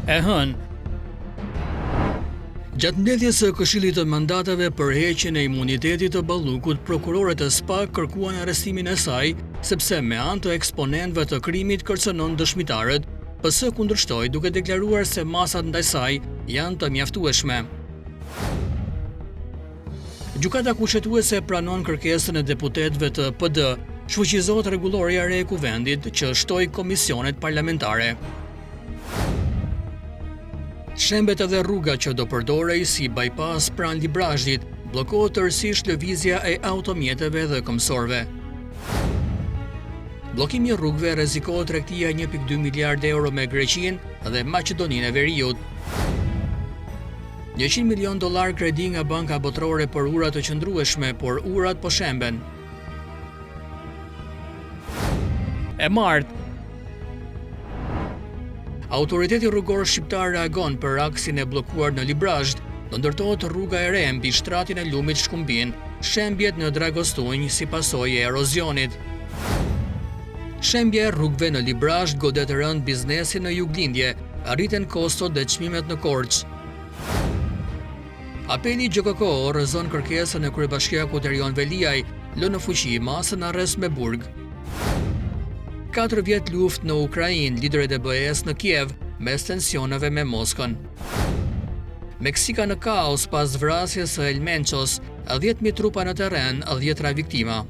E hënë. Gjatë mbledhjes së Këshillit të Mandateve për heqjen e imunitetit të Ballukut, prokurorët e SPAK kërkuan arrestimin e saj, sepse me anë të eksponentëve të krimit kërcënon dëshmitarët. PS kundërshtoi duke deklaruar se masat ndaj saj janë të mjaftueshme. Gjykata kushtetuese pranon kërkesën e deputetëve të PD, shfuqizohet rregulloria e re e kuvendit që shtoi komisionet parlamentare. Shembet edhe rruga që do përdorej si bypass pranë Librazhdit, bllokohet tërësisht lëvizja e automjeteve dhe këmbësorëve. Bllokimi i rrugëve rrezikohet tregtia 1.2 miliardë euro me Greqinë dhe Maqedoninë e Veriut. $100 milion kredi nga Banka Botërore për ura të qëndrueshme, por urat po shemben. E martë. Autoriteti rrugor shqiptar reagon për aksin e bllokuar në Librazhd, do ndërtohet rruga e re mbi shtratin e lumit Shkumbin, shembjet në Dragostunj si pasojë e erozionit. Shembja e rrugëve në Librazhd godet rënd biznesin në juglindje, arriten kostot dhe çmimet në Korç. Apeli GKK rrezon kërkesën e kryebashkiakut Erion Veliaj, lënë në fuqi masën arrest me burg. 4 vjet luftë në Ukrainë, liderët e BE-s në Kiev, mes tensioneve me Moskën. Meksika në kaos pas vrasjes së Elmenços, 10.000 trupa në terren, 10 viktima.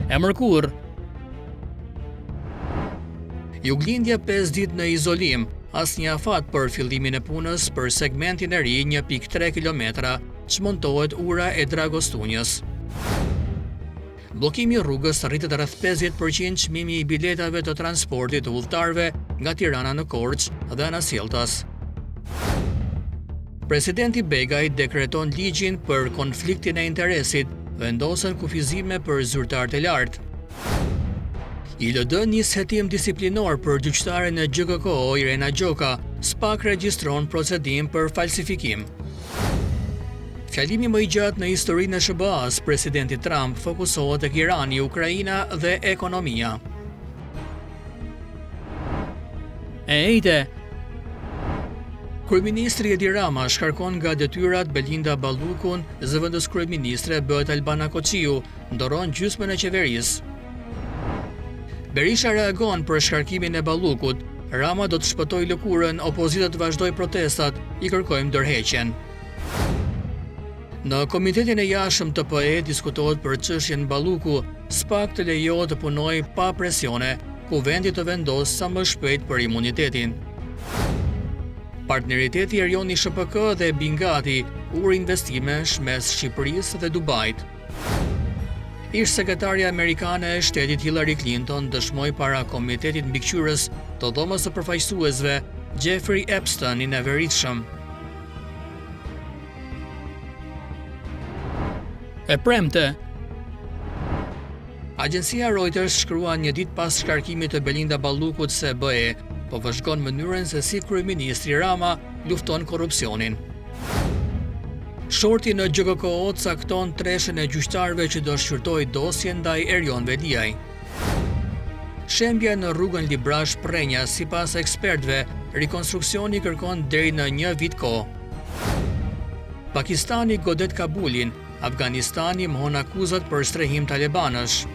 E mërkur. Juglindja 5 ditë në izolim, asnjë afat për fillimin e punës për segmentin e ri 1.3 kilometra, çmontohet ura e Dragostunjës. Bllokimi i rrugës rritet rreth 50% çmimi i biletave të transportit të udhëtarëve nga Tirana në Korç dhe Anasjelltas. Presidenti Begaj dekreton ligjin për konfliktin e interesit, vendosen kufizime për zyrtarët e lartë. ILD nis hetim disiplinor për gjyqtaren e GKK Irena Gjoka, SPAK regjistron procedim për falsifikim. Fjalimi më i gjatë në historinë e SBA-s, presidenti Trump fokusohet tek Irani, Ukraina dhe ekonomia. E ejte. Kryeministri Edi Rama shkarkon nga detyrat Belinda Ballukun, zëvendës kryeministre bëhet Albana Koçiu, ndoron gjysmën e qeverisë. Berisha reagon për shkarkimin e Ballukut. Rama do të shpëtojë lëkurën, opozita të vazhdojë protestat, i kërkojmë ndërheqjen. Në Komitetin e Jashtëm të PE diskutohet për çështjen Balluku, SPAK të lejohet të punojë pa presione, kuvendi të vendosë sa më shpejt për imunitetin. Partneriteti Erioni SHPK dhe Bingati uri investimesh mes Shqipërisë dhe Dubajit. Ish sekretarja amerikane e shtetit Hillary Clinton dëshmoi para Komitetit Mbikëqyrës të Dhomës së Përfaqësuesve Jeffrey Epstein i neveritshëm. E premte. Agjencia Reuters shkrua një ditë pas shkarkimit të Belinda Ballukut se BE po vëzhgon mënyrën se si kryeministri Rama lufton korrupsionin. Shorti në GKK cakton treshën e gjyqtarëve që do shqyrtojë dosjen ndaj Erion Veliaj. Shembja në rrugën Librazhd Prenja, sipas ekspertëve, rikonstruksioni kërkon deri në 1 vit kohë. Pakistani godet Kabulin, Afganistani mohon akuzat për strehim talibanësh.